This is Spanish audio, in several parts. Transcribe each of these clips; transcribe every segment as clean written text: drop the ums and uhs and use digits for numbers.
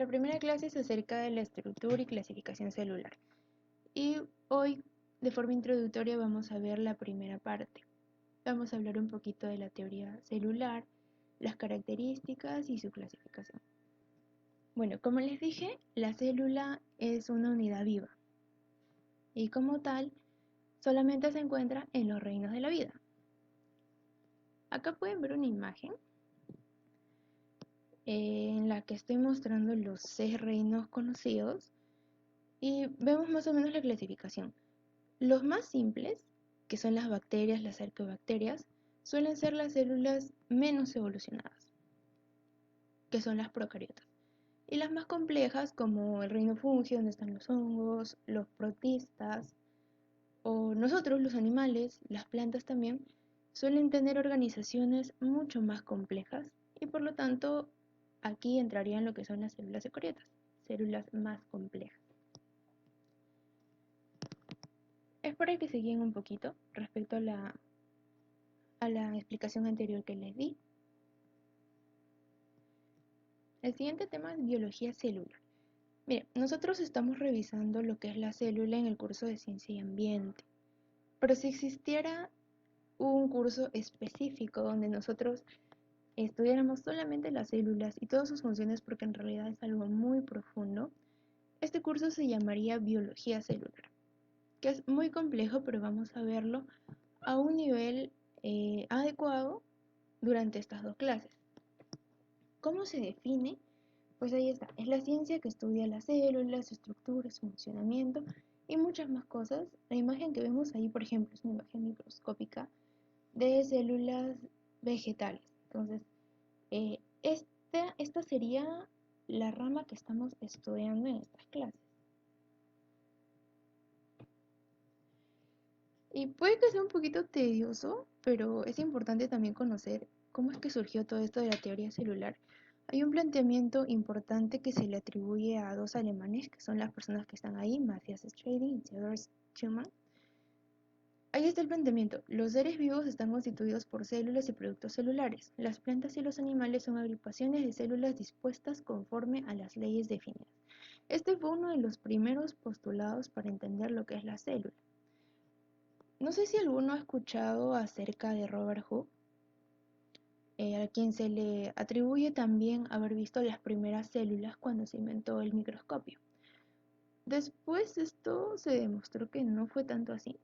Nuestra primera clase es acerca de la estructura y clasificación celular. Y hoy, de forma introductoria, vamos a ver la primera parte. Vamos a hablar un poquito de la teoría celular, las características y su clasificación. Bueno, como les dije, la célula es una unidad viva y como tal, solamente se encuentra en los reinos de la vida. Acá pueden ver una imagen en la que estoy mostrando los 6 reinos conocidos y vemos más o menos la clasificación. Los más simples, que son las bacterias, las arqueobacterias, suelen ser las células menos evolucionadas, que son las procariotas. Y las más complejas, como el reino fungi, donde están los hongos, los protistas, o nosotros, los animales, las plantas también, suelen tener organizaciones mucho más complejas y por lo tanto aquí entrarían lo que son las células eucariotas, células más complejas. Es para que se guíen un poquito respecto a la explicación anterior que les di. El siguiente tema es biología celular. Mire, nosotros estamos revisando lo que es la célula en el curso de ciencia y ambiente, pero si existiera un curso específico donde nosotros estudiáramos solamente las células y todas sus funciones, porque en realidad es algo muy profundo, este curso se llamaría biología celular, que es muy complejo, pero vamos a verlo a un nivel adecuado durante estas 2 clases. ¿Cómo se define? Pues ahí está, es la ciencia que estudia las células, su estructura, su funcionamiento y muchas más cosas. La imagen que vemos ahí, por ejemplo, es una imagen microscópica de células vegetales. Entonces, esta sería la rama que estamos estudiando en estas clases. Y puede que sea un poquito tedioso, pero es importante también conocer cómo es que surgió todo esto de la teoría celular. Hay un planteamiento importante que se le atribuye a 2 alemanes, que son las personas que están ahí, Matthias Stradling y Theodor Schumann. Ahí está el planteamiento. Los seres vivos están constituidos por células y productos celulares. Las plantas y los animales son agrupaciones de células dispuestas conforme a las leyes definidas. Este fue uno de los primeros postulados para entender lo que es la célula. No sé si alguno ha escuchado acerca de Robert Hooke, a quien se le atribuye también haber visto las primeras células cuando se inventó el microscopio. Después esto se demostró que no fue tanto así,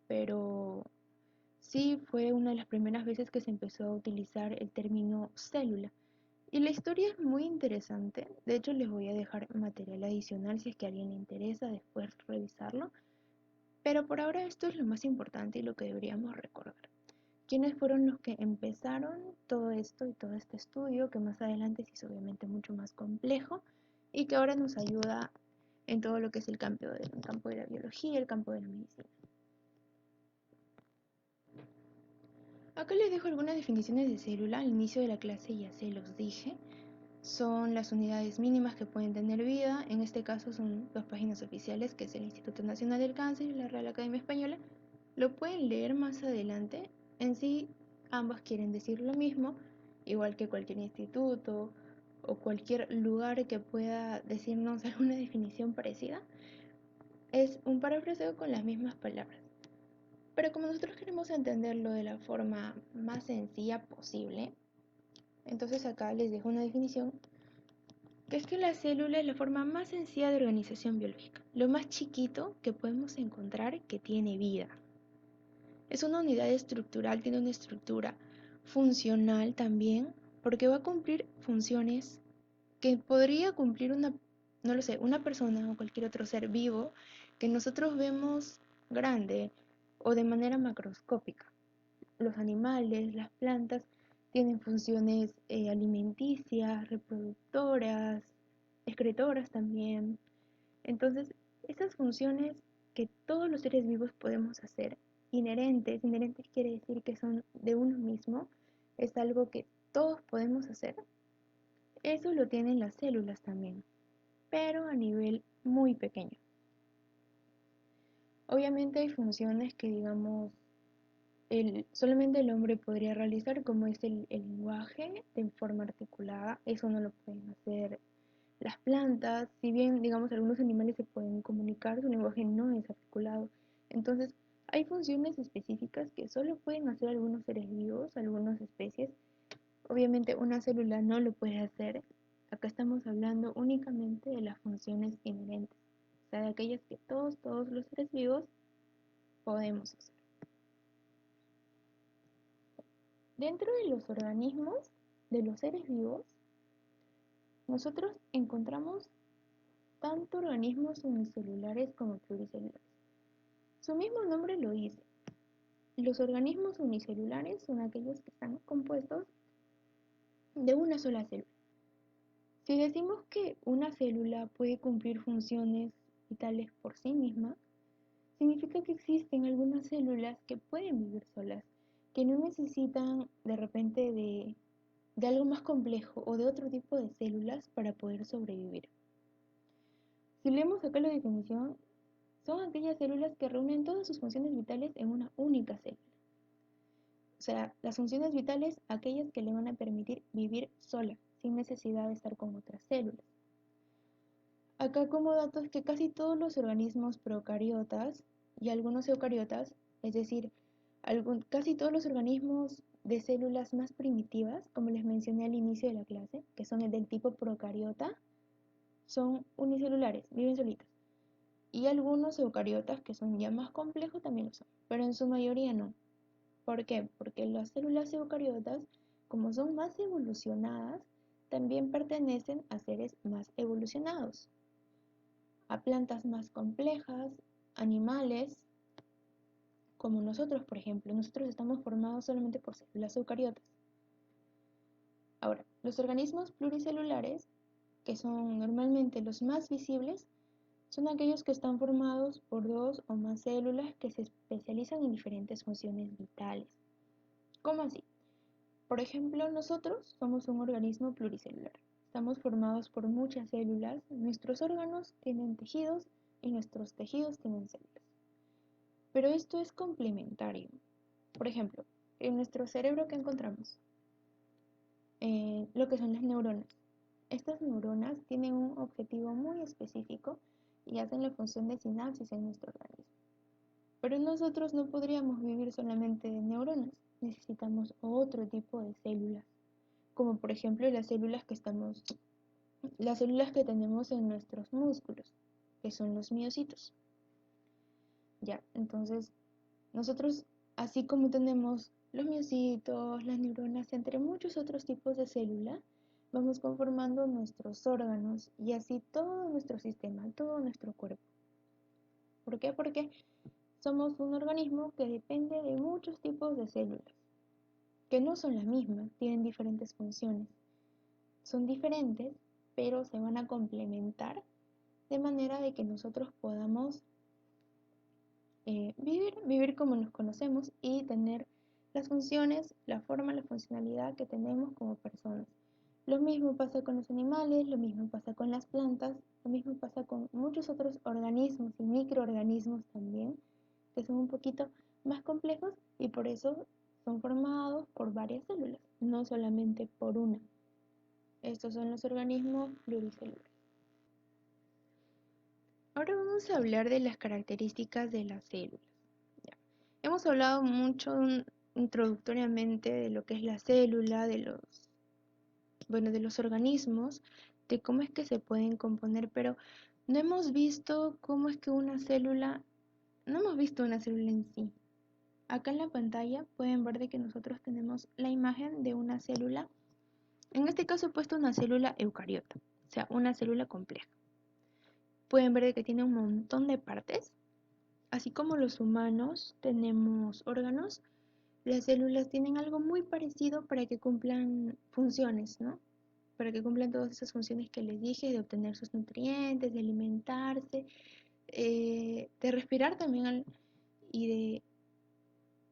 pero sí fue una de las primeras veces que se empezó a utilizar el término célula. Y la historia es muy interesante, de hecho les voy a dejar material adicional si es que a alguien le interesa después revisarlo, pero por ahora esto es lo más importante y lo que deberíamos recordar. ¿Quiénes fueron los que empezaron todo esto y todo este estudio, que más adelante se hizo obviamente mucho más complejo y que ahora nos ayuda en todo lo que es el campo de la biología, el campo de la medicina? Acá les dejo algunas definiciones de célula. Al inicio de la clase ya se los dije. Son las unidades mínimas que pueden tener vida. En este caso son 2 páginas oficiales, que es el Instituto Nacional del Cáncer y la Real Academia Española. Lo pueden leer más adelante. En sí, ambas quieren decir lo mismo, igual que cualquier instituto o cualquier lugar que pueda decirnos alguna definición parecida. Es un parafraseo con las mismas palabras. Pero como nosotros queremos entenderlo de la forma más sencilla posible, entonces acá les dejo una definición, que es que la célula es la forma más sencilla de organización biológica, lo más chiquito que podemos encontrar que tiene vida. Es una unidad estructural, tiene una estructura funcional también, porque va a cumplir funciones que podría cumplir no lo sé, una persona o cualquier otro ser vivo que nosotros vemos grande o de manera macroscópica. Los animales, las plantas, tienen funciones alimenticias, reproductoras, excretoras también. Entonces, esas funciones que todos los seres vivos podemos hacer, inherentes quiere decir que son de uno mismo, es algo que todos podemos hacer, eso lo tienen las células también, pero a nivel muy pequeño. Obviamente hay funciones que, digamos, solamente el hombre podría realizar, como es el lenguaje de forma articulada. Eso no lo pueden hacer Las plantas, si bien, digamos, algunos animales se pueden comunicar, su lenguaje no es articulado. Entonces, hay funciones específicas que solo pueden hacer algunos seres vivos, algunas especies. Obviamente, una célula no lo puede hacer. Acá estamos hablando únicamente de las funciones inherentes, o sea, de aquellas que todos los seres vivos podemos hacer. Dentro de los organismos, de los seres vivos, nosotros encontramos tanto organismos unicelulares como pluricelulares. Su mismo nombre lo dice. Los organismos unicelulares son aquellos que están compuestos de una sola célula. Si decimos que una célula puede cumplir funciones vitales por sí misma, significa que existen algunas células que pueden vivir solas, que no necesitan de repente de algo más complejo o de otro tipo de células para poder sobrevivir. Si leemos acá la definición, son aquellas células que reúnen todas sus funciones vitales en una única célula. O sea, las funciones vitales, aquellas que le van a permitir vivir sola, sin necesidad de estar con otras células. Acá como datos que casi todos los organismos procariotas y algunos eucariotas, es decir, casi todos los organismos de células más primitivas, como les mencioné al inicio de la clase, que son del tipo procariota, son unicelulares, viven solitos. Y algunos eucariotas, que son ya más complejos, también lo son, pero en su mayoría no. ¿Por qué? Porque las células eucariotas, como son más evolucionadas, también pertenecen a seres más evolucionados, a plantas más complejas, animales, como nosotros, por ejemplo. Nosotros estamos formados solamente por células eucariotas. Ahora, los organismos pluricelulares, que son normalmente los más visibles, son aquellos que están formados por dos o más células que se especializan en diferentes funciones vitales. ¿Cómo así? Por ejemplo, nosotros somos un organismo pluricelular. Estamos formados por muchas células, nuestros órganos tienen tejidos y nuestros tejidos tienen células. Pero esto es complementario. Por ejemplo, en nuestro cerebro que encontramos, lo que son las neuronas. Estas neuronas tienen un objetivo muy específico y hacen la función de sinapsis en nuestro organismo. Pero nosotros no podríamos vivir solamente de neuronas, necesitamos otro tipo de células, como por ejemplo las células que tenemos en nuestros músculos, que son los miocitos. Ya, entonces nosotros, así como tenemos los miocitos, las neuronas, entre muchos otros tipos de células, vamos conformando nuestros órganos y así todo nuestro sistema, todo nuestro cuerpo. ¿Por qué? Porque somos un organismo que depende de muchos tipos de células, que no son las mismas, tienen diferentes funciones. Son diferentes, pero se van a complementar de manera de que nosotros podamos vivir como nos conocemos y tener las funciones, la forma, la funcionalidad que tenemos como personas. Lo mismo pasa con los animales, lo mismo pasa con las plantas, lo mismo pasa con muchos otros organismos y microorganismos también, que son un poquito más complejos y por eso son formados por varias células, no solamente por una. Estos son los organismos pluricelulares. Ahora vamos a hablar de las características de las células. Ya. Hemos hablado mucho introductoriamente de lo que es la célula, de los organismos, de cómo es que se pueden componer, pero no hemos visto cómo es que no hemos visto una célula en sí. Acá en la pantalla pueden ver de que nosotros tenemos la imagen de una célula. En este caso he puesto una célula eucariota, o sea, una célula compleja. Pueden ver de que tiene un montón de partes. Así como los humanos tenemos órganos, las células tienen algo muy parecido para que cumplan funciones, ¿no? Para que cumplan todas esas funciones que les dije, de obtener sus nutrientes, de alimentarse, de respirar también y de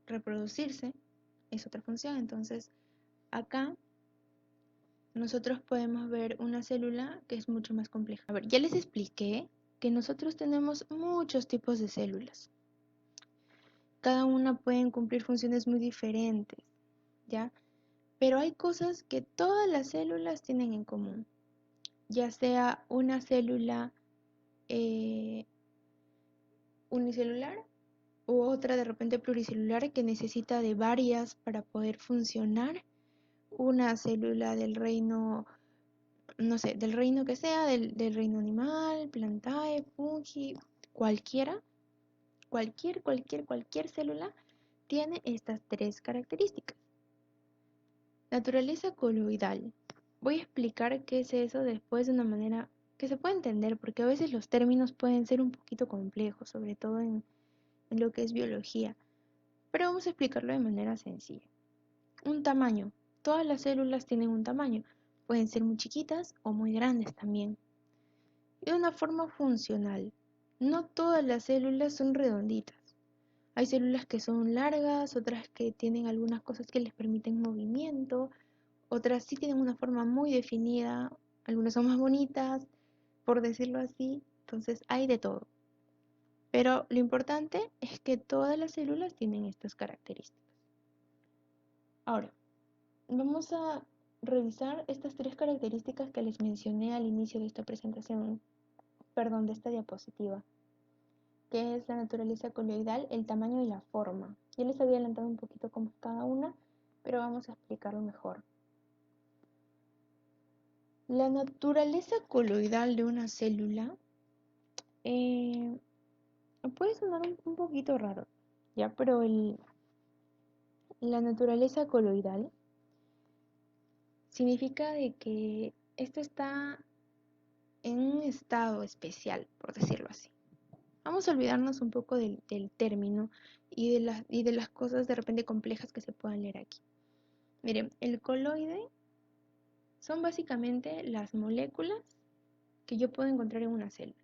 reproducirse, es otra función. Entonces, acá nosotros podemos ver una célula que es mucho más compleja. A ver, ya les expliqué que nosotros tenemos muchos tipos de células. Cada una pueden cumplir funciones muy diferentes, ¿ya? Pero hay cosas que todas las células tienen en común. ya sea una célula eh, unicelular u otra de repente pluricelular que necesita de varias para poder funcionar. Una célula del reino, no sé, del reino que sea, del reino animal, plantae, fungi, cualquiera, cualquier célula tiene estas tres características. Naturaleza coloidal. Voy a explicar qué es eso después de una manera que se pueda entender, porque a veces los términos pueden ser un poquito complejos, sobre todo en lo que es biología, pero vamos a explicarlo de manera sencilla. Un tamaño. Todas las células tienen un tamaño. Pueden ser muy chiquitas o muy grandes también. Y de una forma funcional. No todas las células son redonditas. Hay células que son largas, otras que tienen algunas cosas que les permiten movimiento, otras sí tienen una forma muy definida, algunas son más bonitas, por decirlo así. Entonces hay de todo. Pero lo importante es que todas las células tienen estas características. Ahora, vamos a revisar estas tres características que les mencioné al inicio de esta presentación, perdón, de esta diapositiva, que es la naturaleza coloidal, el tamaño y la forma. Ya les había adelantado un poquito cómo es cada una, pero vamos a explicarlo mejor. La naturaleza coloidal de una célula eh, puede sonar un poquito raro, ¿ya? Pero la naturaleza coloidal significa de que esto está en un estado especial, por decirlo así. Vamos a olvidarnos un poco del término y de las cosas de repente complejas que se puedan leer aquí. Miren, el coloide son básicamente las moléculas que yo puedo encontrar en una célula.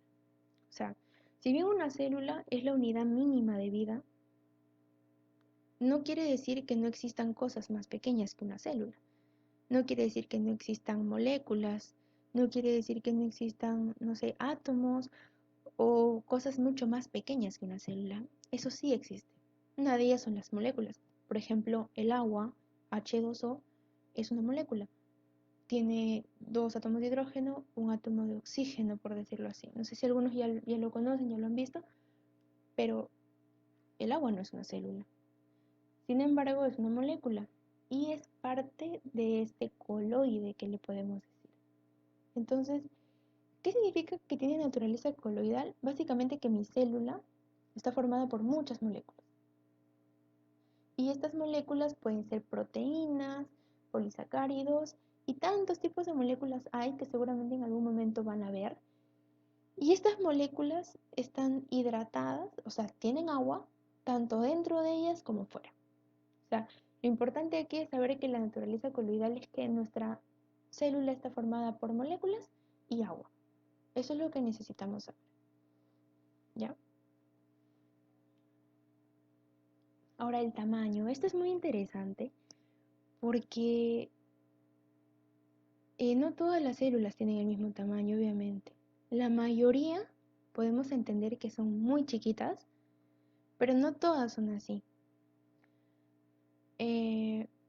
O sea, si bien una célula es la unidad mínima de vida, no quiere decir que no existan cosas más pequeñas que una célula. No quiere decir que no existan moléculas, no quiere decir que no existan, no sé, átomos o cosas mucho más pequeñas que una célula. Eso sí existe. Una de ellas son las moléculas. Por ejemplo, el agua, H2O, es una molécula. Tiene dos átomos de hidrógeno, un átomo de oxígeno, por decirlo así. No sé si algunos ya lo conocen, ya lo han visto, pero el agua no es una célula. Sin embargo, es una molécula y es parte de este coloide que le podemos decir. Entonces, ¿qué significa que tiene naturaleza coloidal? Básicamente que mi célula está formada por muchas moléculas. Y estas moléculas pueden ser proteínas, polisacáridos y tantos tipos de moléculas hay que seguramente en algún momento van a ver. Y estas moléculas están hidratadas, o sea, tienen agua tanto dentro de ellas como fuera. O sea, lo importante aquí es saber que la naturaleza coloidal es que nuestra célula está formada por moléculas y agua. Eso es lo que necesitamos saber. ¿Ya? Ahora el tamaño. Esto es muy interesante porque no todas las células tienen el mismo tamaño, obviamente. La mayoría podemos entender que son muy chiquitas, pero no todas son así.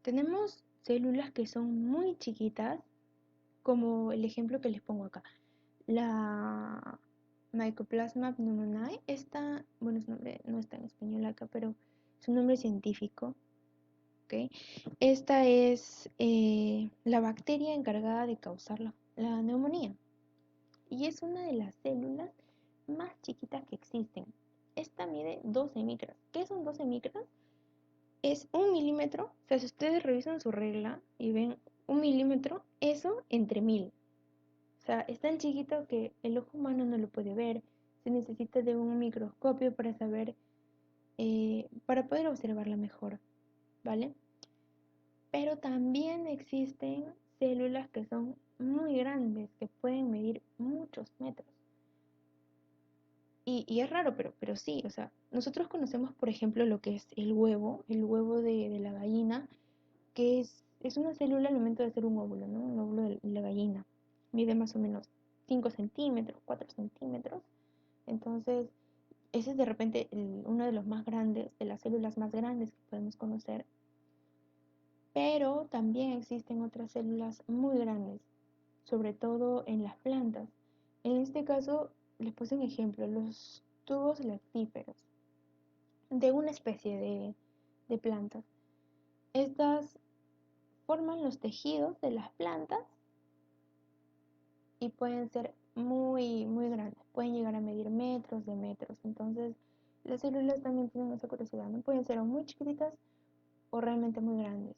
Tenemos células que son muy chiquitas, como el ejemplo que les pongo acá. La Mycoplasma pneumoniae, esta, bueno, su nombre no está en español acá, pero es un nombre científico. ¿Okay? Esta es la bacteria encargada de causar la neumonía y es una de las células más chiquitas que existen. Esta mide 12 micras. ¿Qué son 12 micras? Es un milímetro. O sea, si ustedes revisan su regla y ven un milímetro, eso entre 1000. O sea, es tan chiquito que el ojo humano no lo puede ver. Se necesita de un microscopio para saber, para poder observarla mejor, ¿vale? Pero también existen células que son muy grandes, que pueden medir muchos metros. Y es raro, pero sí, o sea, nosotros conocemos, por ejemplo, lo que es el huevo de la gallina, que es una célula al momento de hacer un óvulo, ¿no? Un óvulo de la gallina. Mide más o menos 5 centímetros, 4 centímetros. Entonces, ese es de repente uno de los más grandes, de las células más grandes que podemos conocer. Pero también existen otras células muy grandes. sobre todo en las plantas. En este caso, les puse un ejemplo, los tubos lactíferos de una especie de plantas. Estas forman los tejidos de las plantas y pueden ser muy grandes, pueden llegar a medir metros de metros. Entonces, las células también tienen esa curiosidad, ¿no? Pueden ser o muy chiquititas o realmente muy grandes.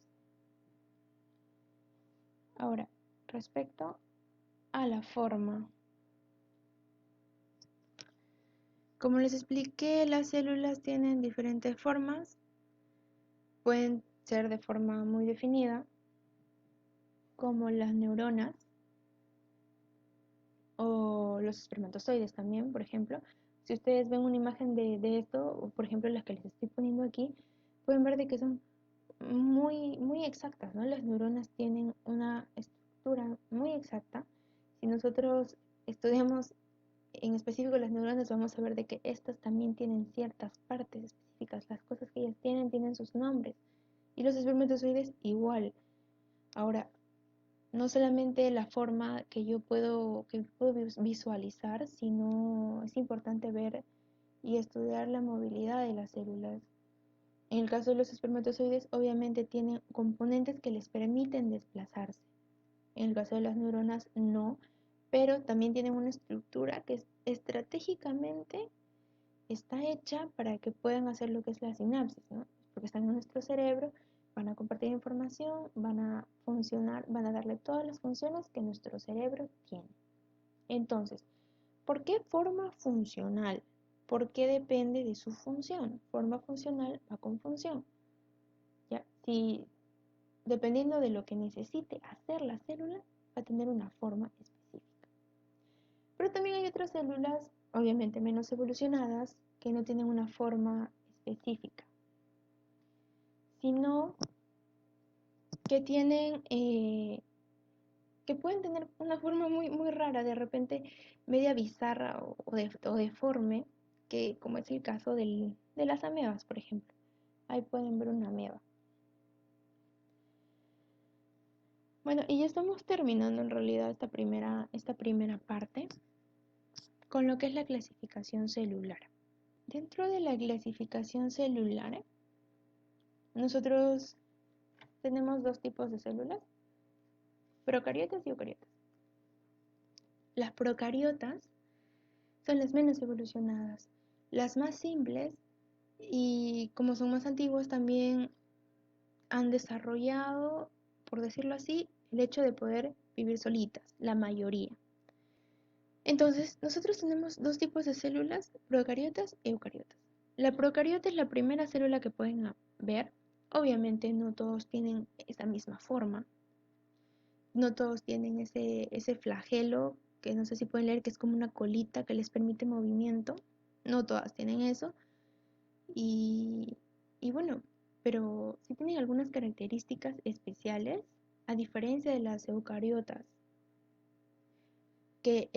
Ahora, respecto a la forma, como les expliqué, las células tienen diferentes formas, pueden ser de forma muy definida, como las neuronas o los espermatozoides también, por ejemplo. Si ustedes ven una imagen de esto, o por ejemplo las que les estoy poniendo aquí, pueden ver de que son muy exactas, ¿no? Las neuronas tienen una estructura muy exacta. Si nosotros estudiamos en específico las neuronas, vamos a ver de que estas también tienen ciertas partes específicas. Las cosas que ellas tienen sus nombres. Y los espermatozoides igual. Ahora, no solamente la forma que puedo visualizar, sino es importante ver y estudiar la movilidad de las células. En el caso de los espermatozoides, obviamente tienen componentes que les permiten desplazarse. En el caso de las neuronas, no, pero también tienen una estructura que estratégicamente está hecha para que puedan hacer lo que es la sinapsis, ¿no? Porque están en nuestro cerebro, van a compartir información, van a funcionar, van a darle todas las funciones que nuestro cerebro tiene. Entonces, ¿por qué forma funcional? ¿Por qué depende de su función? Forma funcional va con función. ¿Ya? Si dependiendo de lo que necesite hacer la célula, va a tener una forma específica. Pero también hay otras células, obviamente menos evolucionadas, que no tienen una forma específica, sino que que pueden tener una forma muy rara, de repente media bizarra o deforme, que como es el caso de las amebas, por ejemplo. Ahí pueden ver una ameba. Bueno, y ya estamos terminando en realidad esta primera parte con lo que es la clasificación celular. Dentro de la clasificación celular, nosotros tenemos dos tipos de células, procariotas y eucariotas. Las procariotas son las menos evolucionadas, las más simples y como son más antiguas también han desarrollado, por decirlo así, el hecho de poder vivir solitas, la mayoría. Entonces, nosotros tenemos dos tipos de células, procariotas y eucariotas. La procariota es la primera célula que pueden ver. Obviamente no todos tienen esa misma forma, no todos tienen ese flagelo, que no sé si pueden leer, que es como una colita que les permite movimiento. No todas tienen eso. Y, y bueno, pero sí tienen algunas características especiales, a diferencia de las eucariotas, que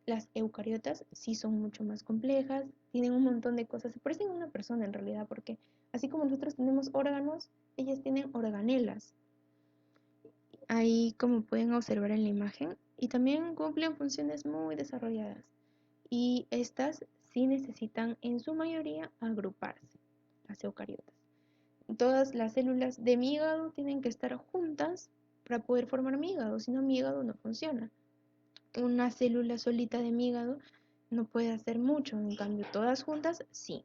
las eucariotas, sí son mucho más complejas, tienen un montón de cosas, se parecen a una persona en realidad, porque así como nosotros tenemos órganos, ellas tienen organelas, ahí como pueden observar en la imagen, y también cumplen funciones muy desarrolladas, y estas sí necesitan en su mayoría agruparse, las eucariotas. Todas las células de mi hígado tienen que estar juntas para poder formar mi hígado, si no mi hígado no funciona. Una célula solita de mi hígado no puede hacer mucho, en cambio todas juntas sí.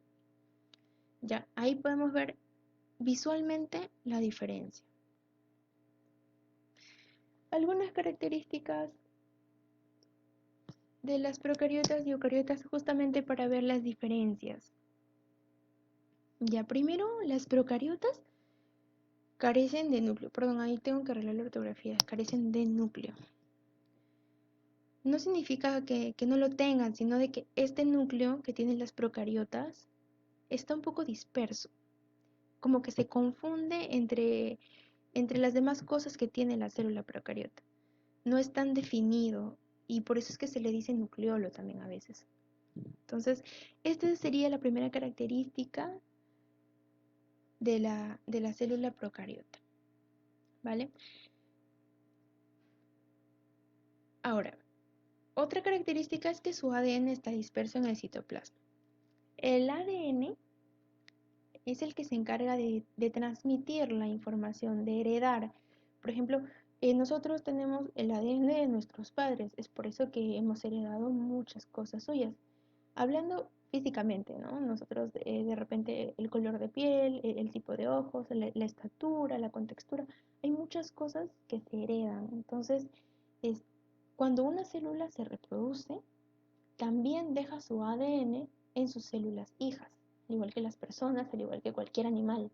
Ya, ahí podemos ver visualmente la diferencia. Algunas características de las procariotas y eucariotas justamente para ver las diferencias. Ya, primero, las procariotas carecen de núcleo. Perdón, ahí tengo que arreglar la ortografía. Carecen de núcleo. No significa que no lo tengan, sino de que este núcleo que tienen las procariotas está un poco disperso. Como que se confunde entre las demás cosas que tiene la célula procariota. No es tan definido y por eso es que se le dice nucleolo también a veces. Entonces, esta sería la primera característica de la célula procariota. ¿Vale? Ahora, otra característica es que su ADN está disperso en el citoplasma. El ADN es el que se encarga de transmitir la información, de heredar. Por ejemplo, nosotros tenemos el ADN de nuestros padres, es por eso que hemos heredado muchas cosas suyas. Hablando físicamente, ¿no? Nosotros de repente el color de piel, el tipo de ojos, la estatura, la contextura, hay muchas cosas que se heredan. Entonces, es, cuando una célula se reproduce, también deja su ADN en sus células hijas, al igual que las personas, al igual que cualquier animal.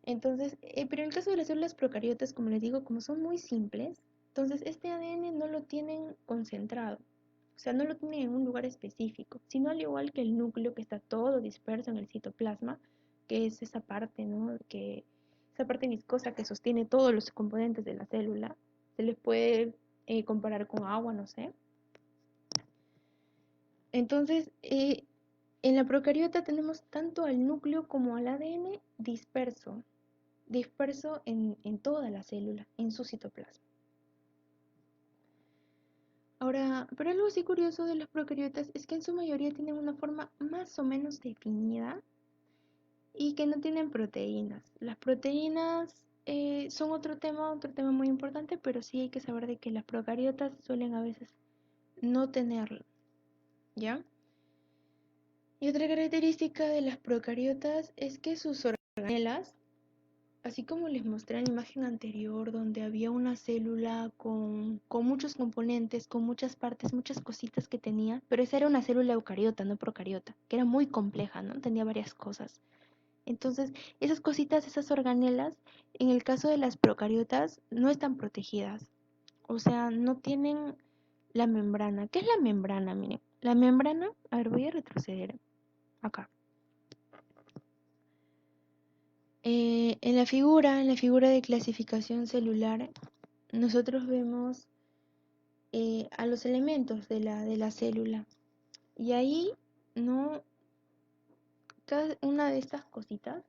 Entonces, pero en el caso de las células procariotas, como les digo, como son muy simples, entonces este ADN no lo tienen concentrado, o sea, no lo tienen en un lugar específico, sino al igual que el núcleo que está todo disperso en el citoplasma, que es esa parte, ¿no? Esa parte viscosa que sostiene todos los componentes de la célula, se les puede comparar con agua, no sé. Entonces, en la procariota tenemos tanto al núcleo como al ADN disperso en toda la célula, en su citoplasma. Ahora, pero algo así curioso de las procariotas es que en su mayoría tienen una forma más o menos definida y que no tienen proteínas. Las proteínas son otro tema muy importante, pero sí hay que saber de que las procariotas suelen a veces no tenerlo, ¿ya? Y otra característica de las procariotas es que sus organelas, así como les mostré en la imagen anterior, donde había una célula con muchos componentes, con muchas partes, muchas cositas que tenía, pero esa era una célula eucariota, no procariota, que era muy compleja, ¿no? Tenía varias cosas. Entonces, esas cositas, esas organelas, en el caso de las procariotas, no están protegidas. O sea, no tienen la membrana. ¿Qué es la membrana? Miren, la membrana, a ver, voy a retroceder acá. En la figura de clasificación celular, nosotros vemos a los elementos de la célula. Y ahí, ¿no? Cada una de estas cositas,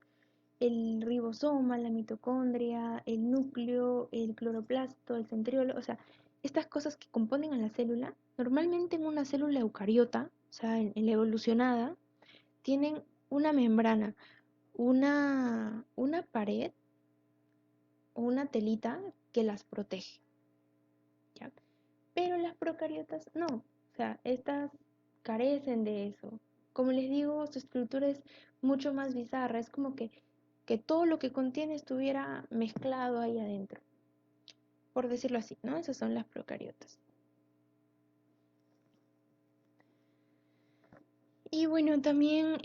el ribosoma, la mitocondria, el núcleo, el cloroplasto, el centriolo, o sea, estas cosas que componen a la célula, normalmente en una célula eucariota, o sea, en la evolucionada, tienen una membrana, una pared o una telita que las protege, ¿ya? Pero las procariotas no, o sea, estas carecen de eso. Como les digo, su estructura es mucho más bizarra, es como que todo lo que contiene estuviera mezclado ahí adentro, por decirlo así, ¿no? Esas son las procariotas. Y bueno, también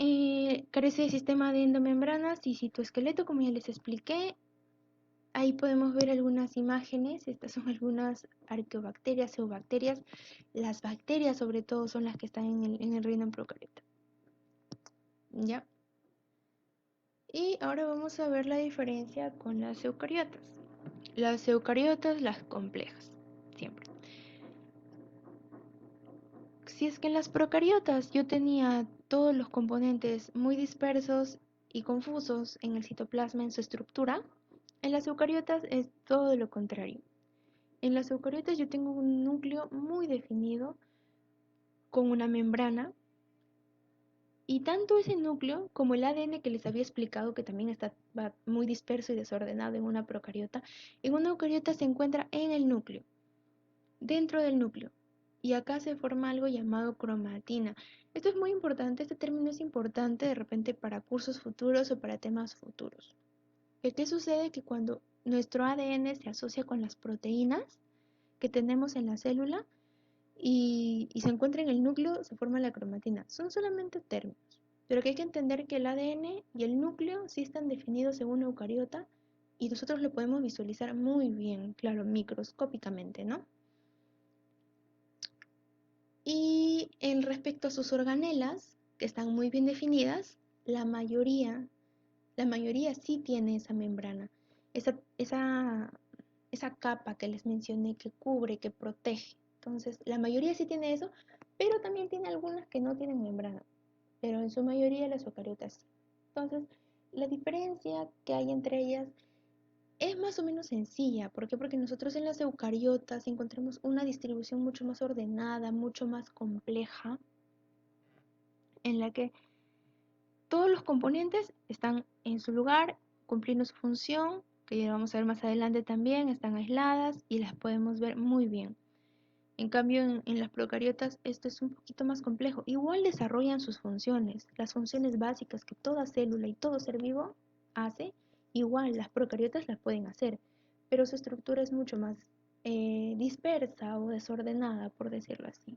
carece de sistema de endomembranas y citoesqueleto, como ya les expliqué. Ahí podemos ver algunas imágenes, estas son algunas arqueobacterias, eubacterias. Las bacterias sobre todo son las que están en el reino procariota. ¿Ya? Y ahora vamos a ver la diferencia con las eucariotas. Las eucariotas, las complejas, siempre. Si es que en las procariotas yo tenía todos los componentes muy dispersos y confusos en el citoplasma, en su estructura, en las eucariotas es todo lo contrario. En las eucariotas yo tengo un núcleo muy definido con una membrana y tanto ese núcleo como el ADN que les había explicado que también va muy disperso y desordenado en una procariota, en una eucariota se encuentra en el núcleo, dentro del núcleo. Y acá se forma algo llamado cromatina. Esto es muy importante, este término es importante de repente para cursos futuros o para temas futuros. ¿Qué sucede? Que cuando nuestro ADN se asocia con las proteínas que tenemos en la célula, y se encuentra en el núcleo, se forma la cromatina. Son solamente términos, pero que hay que entender que el ADN y el núcleo sí están definidos en una eucariota y nosotros lo podemos visualizar muy bien, claro, microscópicamente, ¿no? Y en respecto a sus organelas, que están muy bien definidas, la mayoría sí tiene esa membrana, esa capa que les mencioné que cubre, que protege. Entonces, la mayoría sí tiene eso, pero también tiene algunas que no tienen membrana, pero en su mayoría las eucariotas sí. Entonces, la diferencia que hay entre ellas Es más o menos sencilla. ¿Por qué? Porque nosotros en las eucariotas encontramos una distribución mucho más ordenada, mucho más compleja, en la que todos los componentes están en su lugar, cumpliendo su función, que ya vamos a ver más adelante también, están aisladas y las podemos ver muy bien. En cambio, en las procariotas esto es un poquito más complejo. Igual desarrollan sus funciones, las funciones básicas que toda célula y todo ser vivo hace, igual las procariotas las pueden hacer, pero su estructura es mucho más dispersa o desordenada, por decirlo así.